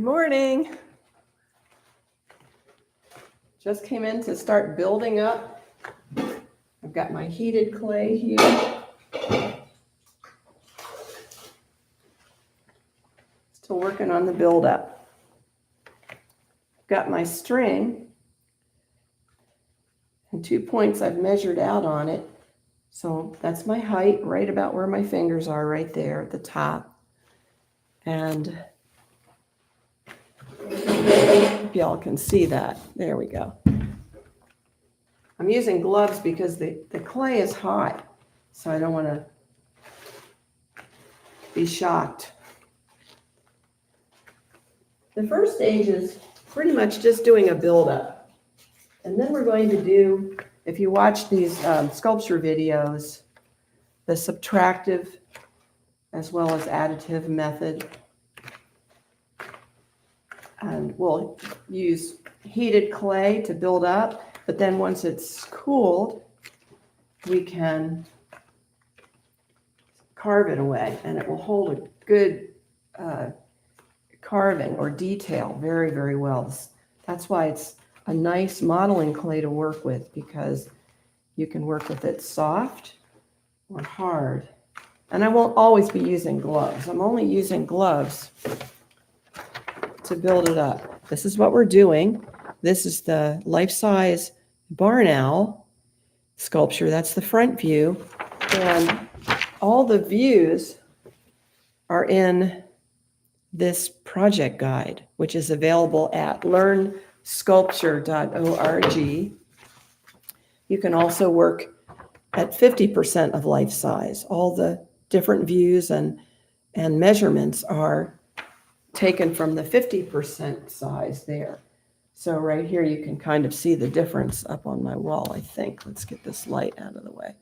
Good morning. Just came in to start building up. I've got my heated clay here. Still working on the buildup. Got my string and 2 points I've measured out on it. So that's my height, right about where my fingers are, right there at the top. And hope y'all can see that. There we go. I'm using gloves because the clay is hot, so I don't want to be shocked. The first stage is pretty much just doing a buildup. And then we're going to do, if you watch these sculpture videos, the subtractive as well as additive method. And we'll use heated clay to build up, but then once it's cooled, we can carve it away and it will hold a good carving or detail very, very well. That's why it's a nice modeling clay to work with, because you can work with it soft or hard. And I won't always be using gloves. I'm only using gloves to build it up. This is what we're doing. This is the life-size barn owl sculpture. That's the front view. And all the views are in this project guide, which is available at learnsculpture.org. You can also work at 50% of life size. All the different views and measurements are taken from the 50% size there. So right here, you can kind of see the difference up on my wall, I think. Let's get this light out of the way.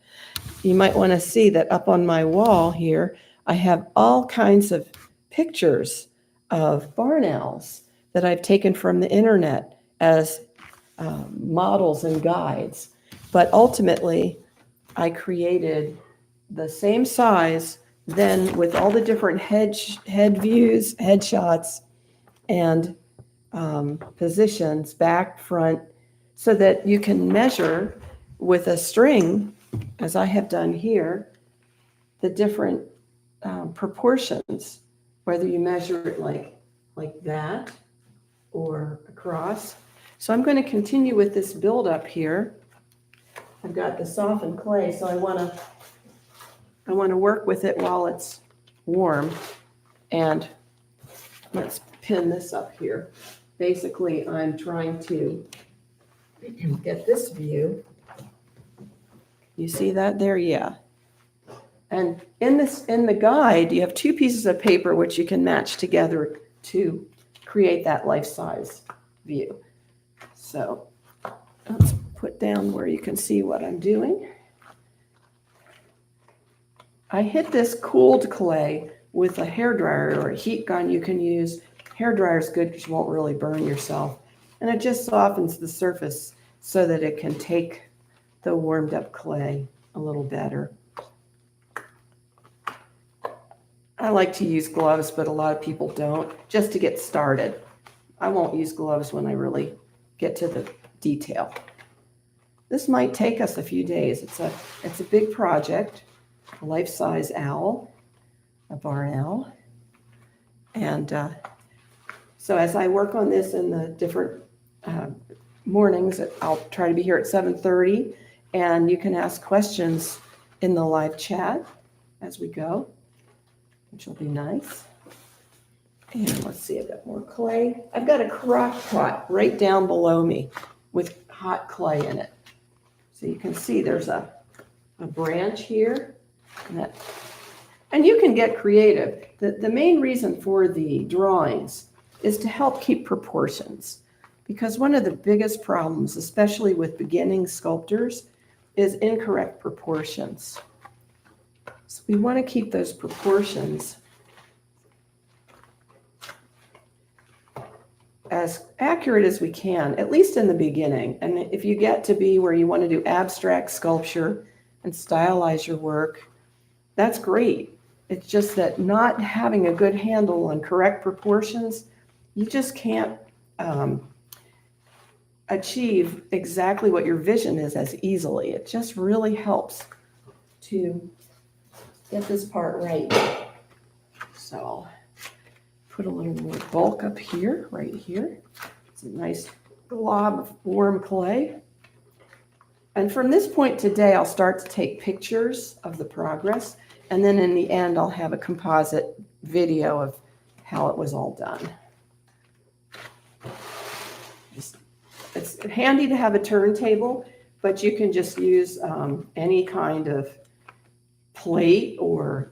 You might want to see that up on my wall here, I have all kinds of pictures of barn owls that I've taken from the internet as models and guides. But ultimately, I created the same size, then with all the different head views, head shots, and positions, back, front, so that you can measure with a string, as I have done here, the different proportions, whether you measure it like that or across. So I'm going to continue with this buildup here. I've got the softened clay, so I want to work with it while it's warm. And let's pin this up here. Basically, I'm trying to get this view. You see that there? Yeah. And in the guide, you have 2 pieces of paper which you can match together to create that life-size view. So let's put down where you can see what I'm doing. I hit this cooled clay with a hairdryer or a heat gun you can use. Hairdryer is good because you won't really burn yourself. And it just softens the surface so that it can take the warmed up clay a little better. I like to use gloves, but a lot of people don't, just to get started. I won't use gloves when I really get to the detail. This might take us a few days. It's a big project, a life-size owl, a barn owl. And so as I work on this in the different mornings, I'll try to be here at 7:30, and you can ask questions in the live chat as we go, which will be nice. And let's see, I've got more clay. I've got a crock pot right down below me with hot clay in it. So you can see there's a branch here. And you can get creative. The main reason for the drawings is to help keep proportions. Because one of the biggest problems, especially with beginning sculptors, is incorrect proportions. So we want to keep those proportions as accurate as we can, at least in the beginning. And if you get to be where you want to do abstract sculpture and stylize your work, that's great. It's just that not having a good handle on correct proportions, you just can't achieve exactly what your vision is as easily. It just really helps to get this part right. So I'll put a little more bulk up here, right here. It's a nice glob of warm clay. And from this point today, I'll start to take pictures of the progress. And then in the end, I'll have a composite video of how it was all done. It's handy to have a turntable, but you can just use any kind of plate or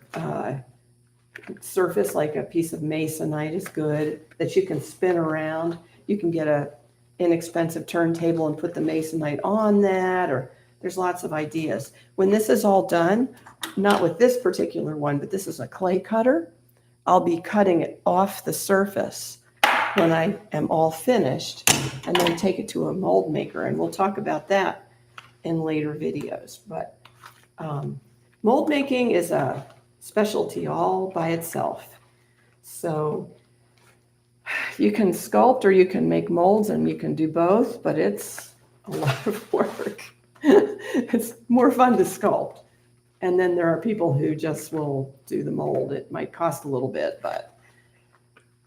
surface, like a piece of masonite is good, that you can spin around. You can get a inexpensive turntable and put the masonite on that, or there's lots of ideas. When this is all done, not with this particular one, but this is a clay cutter, I'll be cutting it off the surface when I am all finished, and then take it to a mold maker, and we'll talk about that in later videos. But mold making is a specialty all by itself. So you can sculpt or you can make molds, and you can do both, but it's a lot of work. It's more fun to sculpt. And then there are people who just will do the mold. It might cost a little bit, but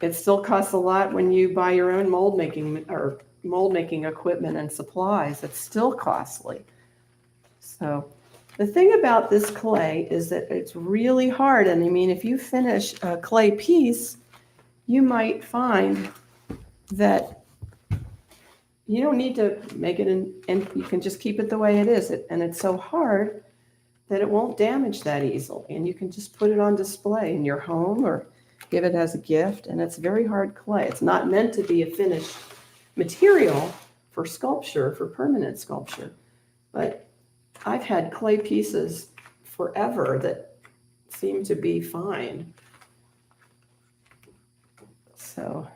it still costs a lot when you buy your own mold making equipment and supplies. It's still costly. So the thing about this clay is that it's really hard. And I mean, if you finish a clay piece, you might find that you don't need to make it and you can just keep it the way it is. And it's so hard that it won't damage that easily. And you can just put it on display in your home or give it as a gift. And it's very hard clay. It's not meant to be a finished material for sculpture, for permanent sculpture. But I've had clay pieces forever that seem to be fine. So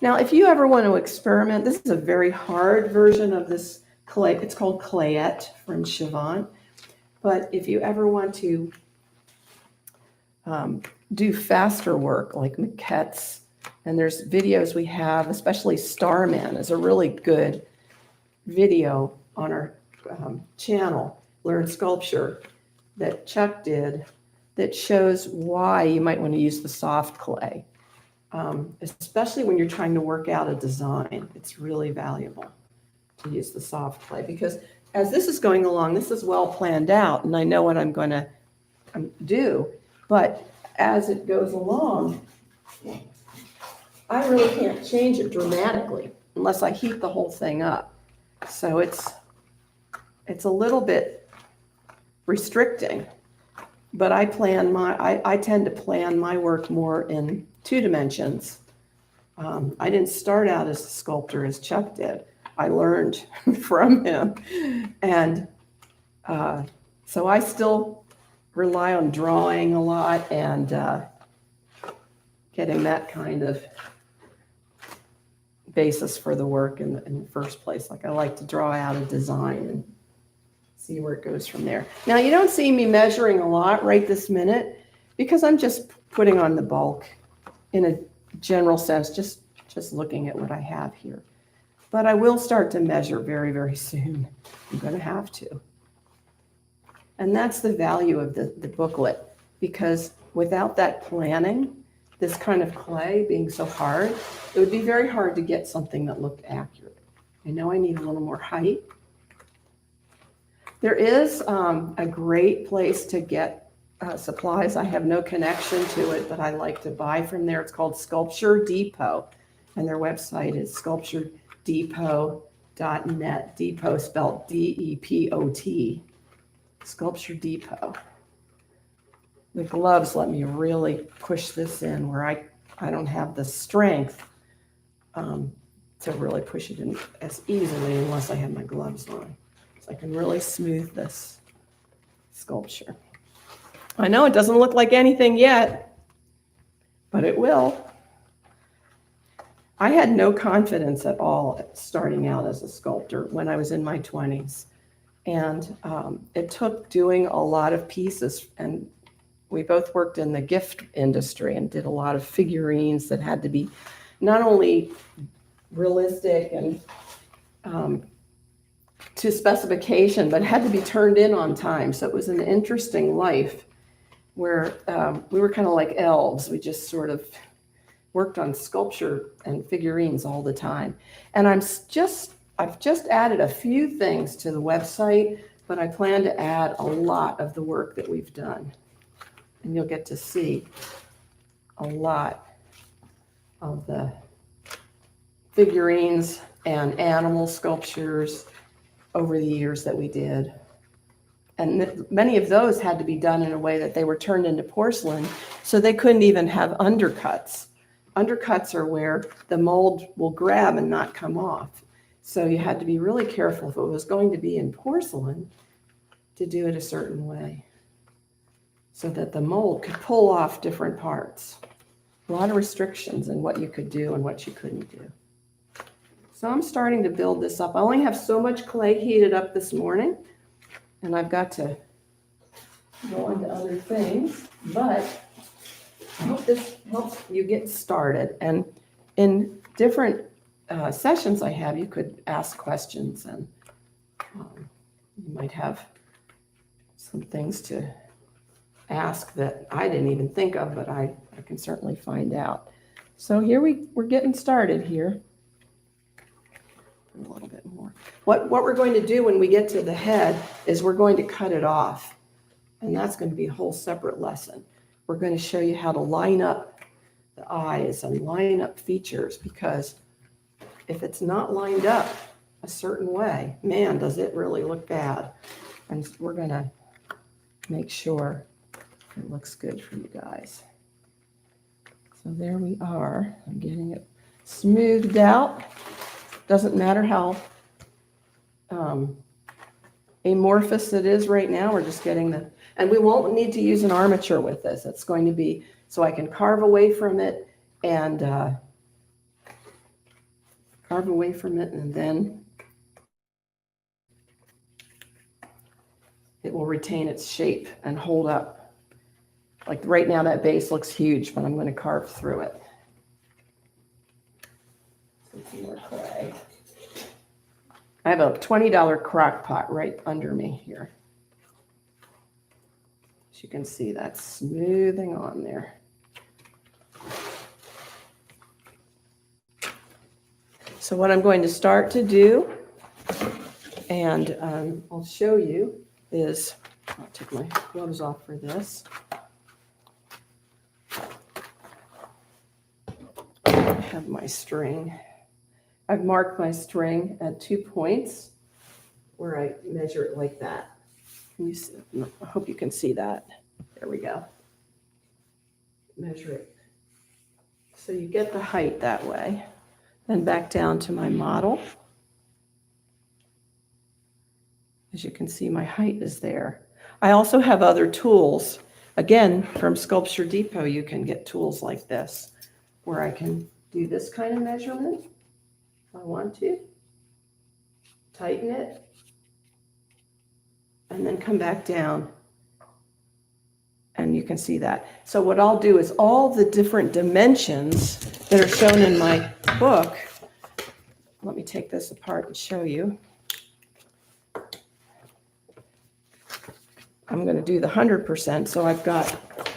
now, if you ever want to experiment, this is a very hard version of this clay. It's called Clayette from Chavant. But if you ever want to do faster work like maquettes, and there's videos we have, especially Starman is a really good video on our channel, Learn Sculpture, that Chuck did, that shows why you might want to use the soft clay. Especially when you're trying to work out a design, it's really valuable to use the soft clay, because as this is going along, this is well planned out, and I know what I'm going to do. But as it goes along, I really can't change it dramatically unless I heat the whole thing up. So it's a little bit restricting. But I tend to plan my work more in 2 dimensions. I didn't start out as a sculptor as Chuck did. I learned from him. And so I still rely on drawing a lot and getting that kind of basis for the work in the first place. Like, I like to draw out a design and see where it goes from there. Now, you don't see me measuring a lot right this minute because I'm just putting on the bulk in a general sense, just looking at what I have here. But I will start to measure very, very soon. I'm going to have to. And that's the value of the booklet, because without that planning, this kind of clay being so hard, it would be very hard to get something that looked accurate. I know I need a little more height. There is a great place to get supplies. I have no connection to it, but I like to buy from there. It's called Sculpture Depot, and their website is sculpturedepot.net. Depot spelled D-E-P-O-T. Sculpture Depot. The gloves let me really push this in where I don't have the strength to really push it in as easily unless I have my gloves on. So I can really smooth this sculpture. I know it doesn't look like anything yet, but it will. I had no confidence at all at starting out as a sculptor when I was in my 20s. And it took doing a lot of pieces, and we both worked in the gift industry and did a lot of figurines that had to be not only realistic and to specification, but had to be turned in on time. So it was an interesting life where we were kind of like elves. We just sort of worked on sculpture and figurines all the time. And I've just added a few things to the website, but I plan to add a lot of the work that we've done. And you'll get to see a lot of the figurines and animal sculptures over the years that we did. And many of those had to be done in a way that they were turned into porcelain, so they couldn't even have undercuts. Undercuts are where the mold will grab and not come off. So you had to be really careful if it was going to be in porcelain to do it a certain way so that the mold could pull off different parts. A lot of restrictions in what you could do and what you couldn't do. So I'm starting to build this up. I only have so much clay heated up this morning, and I've got to go on to other things, but I hope this helps you get started. And in different sessions I have, you could ask questions, and you might have some things to ask that I didn't even think of, but I can certainly find out. So here we're getting started here. A little bit more. What we're going to do when we get to the head is we're going to cut it off, and that's going to be a whole separate lesson. We're going to show you how to line up the eyes and line up features, because if it's not lined up a certain way, man, does it really look bad. And we're going to make sure it looks good for you guys. So there we are. I'm getting it smoothed out. Doesn't matter how amorphous it is right now. We're just getting and we won't need to use an armature with this. It's going to be so I can carve away from it and then it will retain its shape and hold up. Like right now that base looks huge, but I'm going to carve through it. Some more clay. I have a $20 crock pot right under me here. As you can see, that's smoothing on there. So what I'm going to start to do, and I'll show you, is I'll take my gloves off for this. I have my string. I've marked my string at 2 points where I measure it like that. Can you see? I hope you can see that. There we go. Measure it. So you get the height that way. Then back down to my model. As you can see, my height is there. I also have other tools. Again, from Sculpture Depot, you can get tools like this, where I can do this kind of measurement. If I want to, tighten it, and then come back down, and you can see that. So what I'll do is all the different dimensions that are shown in my book, let me take this apart and show you. I'm going to do the 100%, so I've got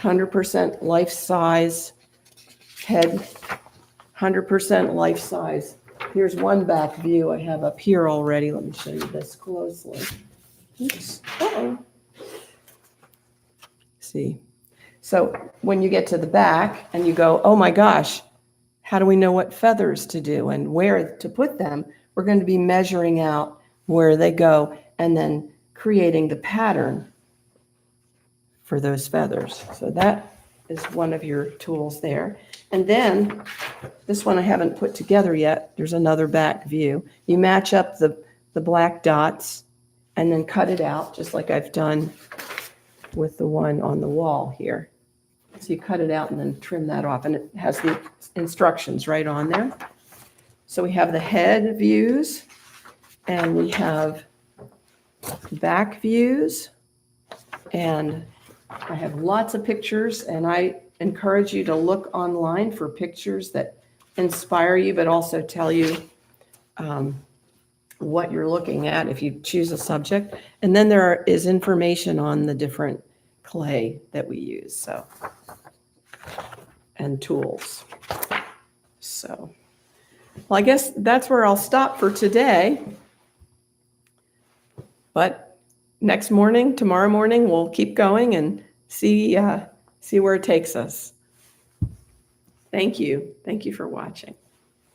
100% life size head, 100% life size. Here's one back view I have up here already. Let me show you this closely. Oops. Uh-oh. See. So when you get to the back and you go, oh my gosh, how do we know what feathers to do and where to put them? We're going to be measuring out where they go and then creating the pattern for those feathers. So that is one of your tools there. And then this one I haven't put together yet. There's another back view. You match up the black dots and then cut it out just like I've done with the one on the wall here. So you cut it out and then trim that off, and it has the instructions right on there. So we have the head views and we have back views, and I have lots of pictures, and I encourage you to look online for pictures that inspire you, but also tell you what you're looking at if you choose a subject. And then there is information on the different clay that we use, so, and tools. So, well, I guess that's where I'll stop for today. But tomorrow morning, we'll keep going and see where it takes us. Thank you. Thank you for watching.